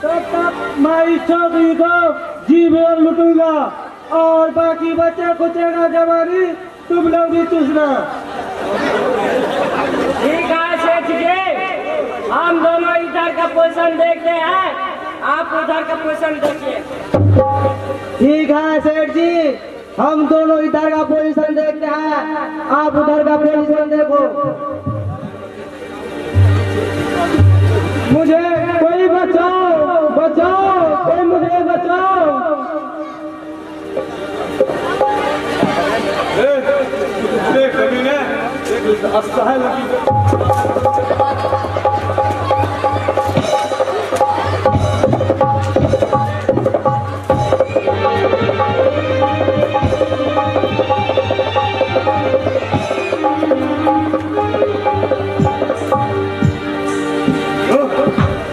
तब तक मैं इस चौधरी को जी भर लूटूंगा और बाकी बच्चे कुचेगा जवानी तुम लोग भी चूसना। ठीक है सेठ जी, हम दोनों इधर का पोजीशन देखते हैं, आप उधर का पोजीशन देखिए। ठीक है सेठ जी, हम दोनों इधर का पोजीशन देखते हैं, आप उधर का पोजीशन देखो। मुझे कोई बचाओ, बचाओ, कोई मुझे बचाओ। देख कमीने, देख असहाय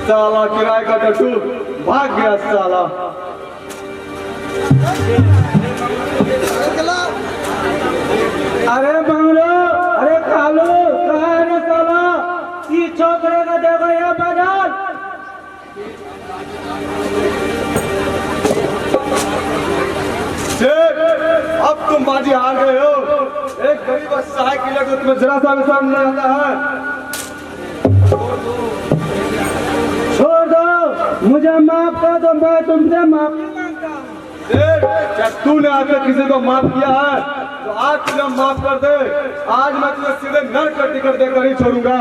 साला किराए का टट्टू भाग गया साला। अरे बंगलो, अरे कालू, कहाँ है रे साला? ये छोकरे का देखो ये बाजार। अब तुम बाजी हार गए हो। एक गरीब असहाय के लिए तुम्हें जरा सा भी शर्म नहीं आता है। छोड़ दो, मुझे माफ कर दो, मैं तुमसे माफी मांगता हूँ। क्या तूने आके किसी को माफ किया है तो आज तुझे माफ कर दे। आज मैं तुझे सीधे नर्क का टिकट देकर ही छोड़ूंगा।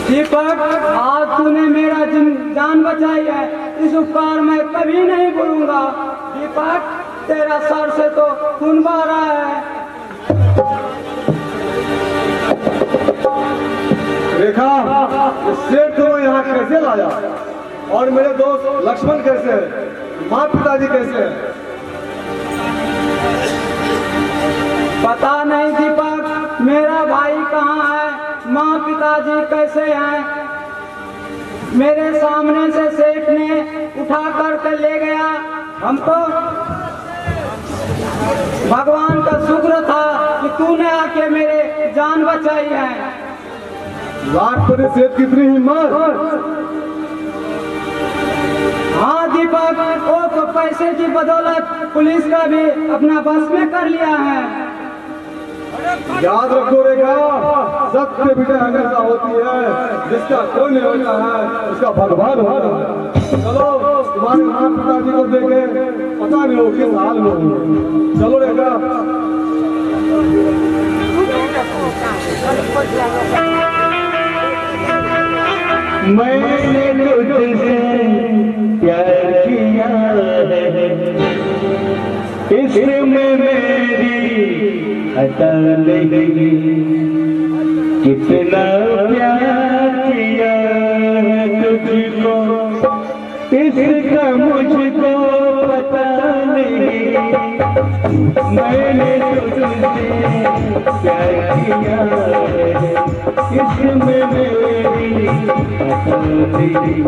दीपक, आज तूने मेरा जान बचाई है, इस उपकार मैं कभी नहीं भूलूंगा। दीपक, तेरा सर से तो खून बह रहा है। रेखा, सेठ को यहाँ कैसे लाया और मेरे दोस्त लक्ष्मण कैसे है, माँ पिताजी कैसे है? पता नहीं दीपक, मेरा भाई कहाँ है, माँ पिताजी कैसे हैं। मेरे सामने से सेठ ने उठा कर ले गया। हमको भगवान का शुक्र था कि तूने आके मेरे जान बचाई है। लाखपति सेठ की इतनी हिम्मत? हाँ दीपक, वो तो पैसे की बदौलत पुलिस का भी अपना बस में कर लिया है। याद रखो रेखा, सत्य विजय हमेशा होती है, जिसका कोई नहीं होता है उसका भगवान होता है। चलो, तुम्हारे माँ पिताजी को देखे पता नहीं हो किस हाल में होंगे। चलो रेखा। मैंने तुझसे प्यार किया है, इसमें मेरी खता नहीं। कितना प्यार किया है तुझको, इसका मुझको पता नहीं। मैंने तुझसे प्यार किया है, इसमें मेरी खता नहीं।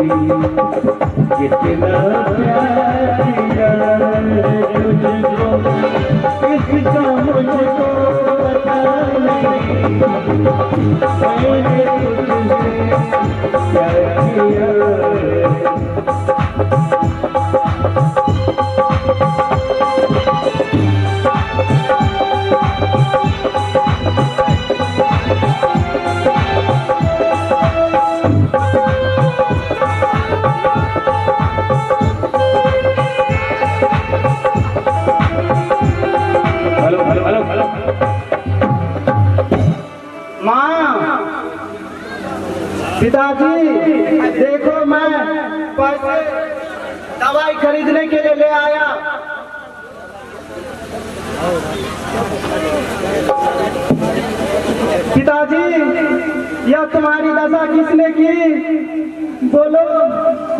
कितना प्यार किया है तुझको, इसका मुझको पता नहीं। मैंने तुझसे प्यार किया है। पिताजी, देखो मैं पैसे दवाई खरीदने के लिए ले आया। पिताजी, यह तुम्हारी दशा किसने की? बोलो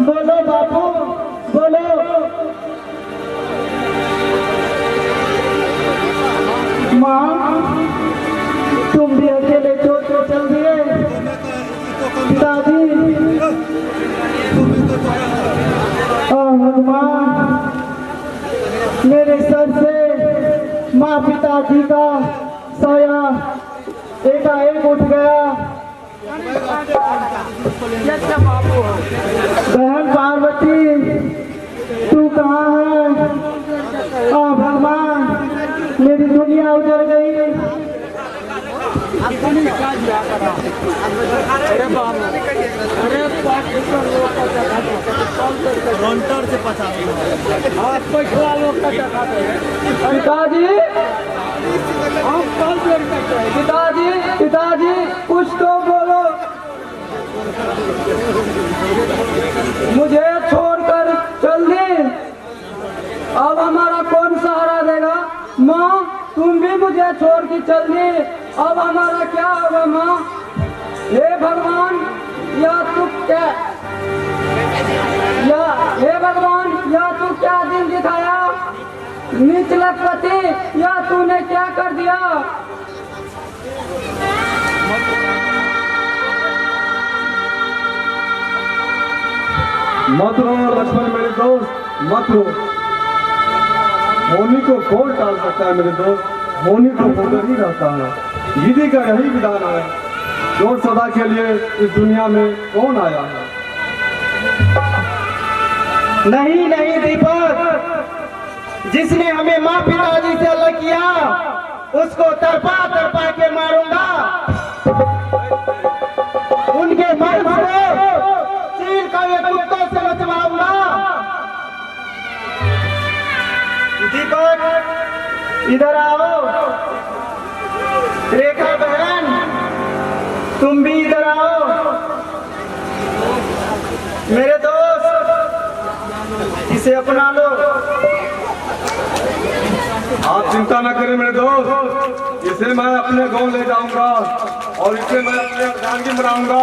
बोलो बापू, बोलो। माँ, तुम भी अकेले छोड़ के चल दिए। पिताजी, भगवान मेरे सर से माँ पिताजी का साया एकाएक उठ गया। बहन पार्वती तू कहाँ है? भगवान मेरी दुनिया उजड़ गई। पिताजी पिताजी पिताजी कुछ तो बोलो। मुझे छोड़कर चल दी, अब हमारा कौन सहारा देगा? माँ तुम भी मुझे छोड़ के चल दी, अब हमारा क्या होगा माँ? हे भगवान या तू क्या हे भगवान या तू क्या दिन दिखाया? नीच लखपति या तूने क्या कर दिया? मत रो लक्ष्मण मेरे दोस्त, मत रो। होनी को कौन टाल सकता है मेरे दोस्त? होनी को होकर ही रहता है, विधि का यही विधान है। जो सदा के लिए इस दुनिया में कौन आया है? नहीं नहीं दीपक, जिसने हमें माँ पिताजी से अलग किया उसको तरपा तरपा के मारूंगा। उनके मर्द को चील का ये कुत्तों से बचवाऊंगा। दीपक इधर आओ। रेखा बहन तुम भी इधर आओ। मेरे दोस्त इसे अपना लो। आप चिंता न करें मेरे दोस्त, इसे मैं अपने गांव ले जाऊंगा और इसे मैं अपने अर्धांगी बनाऊंगा।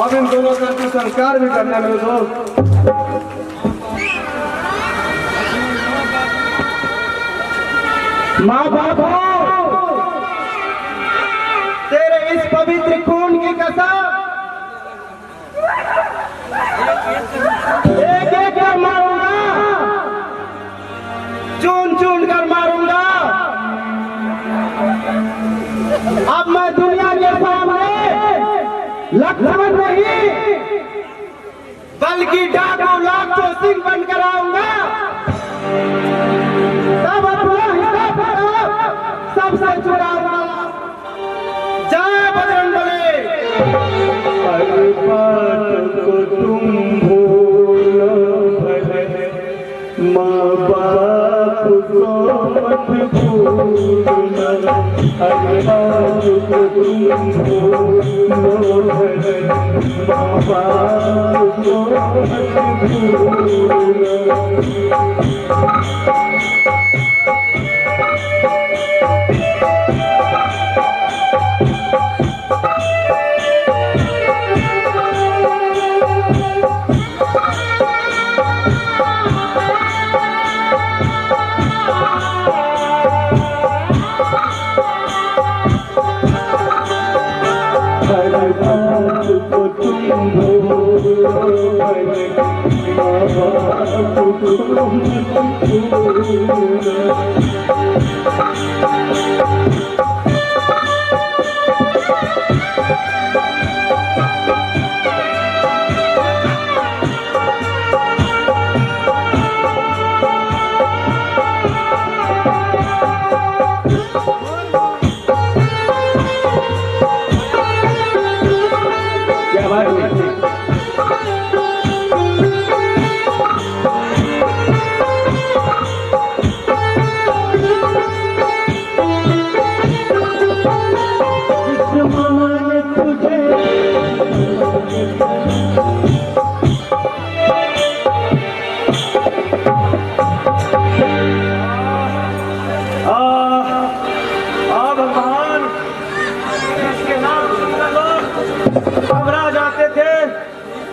अब इन दोनों का कुछ संस्कार भी करना मेरे दोस्त। माँ बाप तेरे इस पवित्र खून की कसम एक एक कर मारूंगा, चुन चुन कर मारूंगा। अब मैं दुनिया के सामने लक्ष्मण नहीं बल्कि डाकू लाखों सिंह बनकर आऊंगा। तब अपना सबसे छुड़ाऊंगा। जय बजरंगबली। हर बात को तुम भूलो भले, माँ बाप को मत भूलना। हर बात को तुम भूलो भले, माँ बाप को मत भूलना।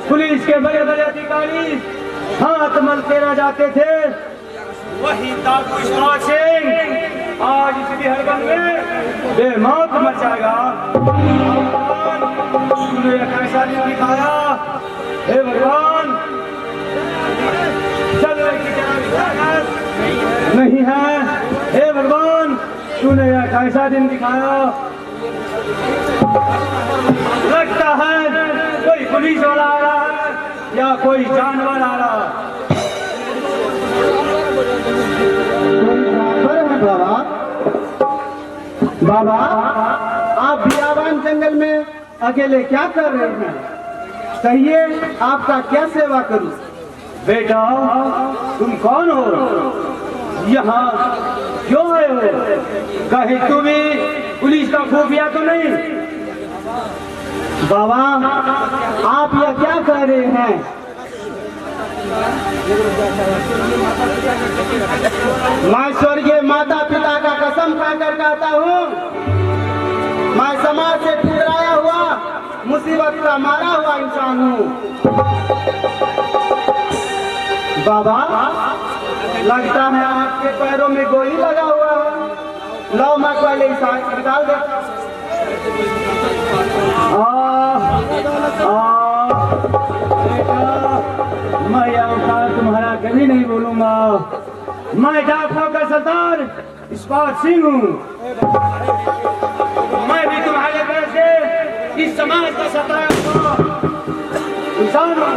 पुलिस के बड़े बड़े अधिकारी हाथ मलते रह जाते थे, वही डाकू इस्माइल सिंह आज इस बिहरगंज में बेमौत मचाएगा। तूने कैसा नहीं दिखाया हे भगवान। चल की तूने यह कैसा दिन दिखाया? लगता है कोई पुलिस वाला आ रहा है या कोई जानवर आ रहा है। बाबा बाबा, आप बियाबान जंगल में अकेले क्या कर रहे हैं? कहिए, आपका क्या सेवा करूं? बेटा, तुम कौन हो? यहाँ क्यों आए हो? कहीं तुम भी पुलिस का खुफिया तो नहीं? बाबा, आप यह क्या कह रहे हैं? मैं स्वर्गीय माता पिता का कसम खाकर कहता हूँ, मैं समाज से ठुकराया हुआ, मुसीबत का मारा हुआ इंसान हूँ। बाबा, लगता है आपके पैरों में गोली लगा हुआ है। लो, मैं पहले इस आग निकाल देता हूँ। मैं यह अवतार तुम्हारा कभी नहीं बोलूंगा। मैं डाकुओं का सरदार इस्पात सिंह हूँ। मैं भी तुम्हारे तरह से इस समाज का सरदार इंसान हूँ।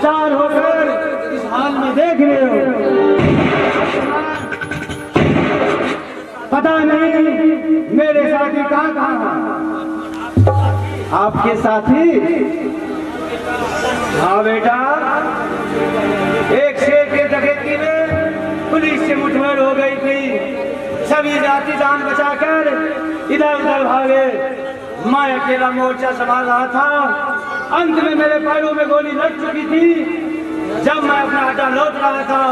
चार होकर इस हाल में देख रहे हो। पता नहीं मेरे साथी कहाँ हैं? आपके साथी? हाँ बेटा, एक शेर के डकैती में पुलिस से मुठभेड़ हो गई थी। सभी जाति जान बचाकर इधर उधर भागे। मैं अकेला मोर्चा संभाल रहा था। अंत में मेरे पैरों में गोली लग चुकी थी। जब मैं अपना अड्डा लौट रहा था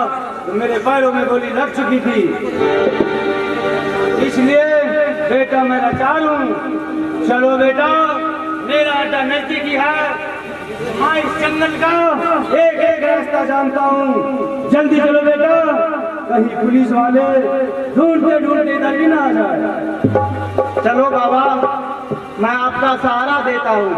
तो मेरे पैरों में गोली लग चुकी थी। इसलिए बेटा मैं लाचार हूँ। चलो बेटा, मेरा अड्डा नजदीकी है। मैं इस जंगल का एक एक रास्ता जानता हूँ। जल्दी चलो बेटा, कहीं पुलिस वाले ढूंढते ढूंढते इधर भी ना आ जाए। चलो बाबा, मैं आपका सहारा देता हूँ।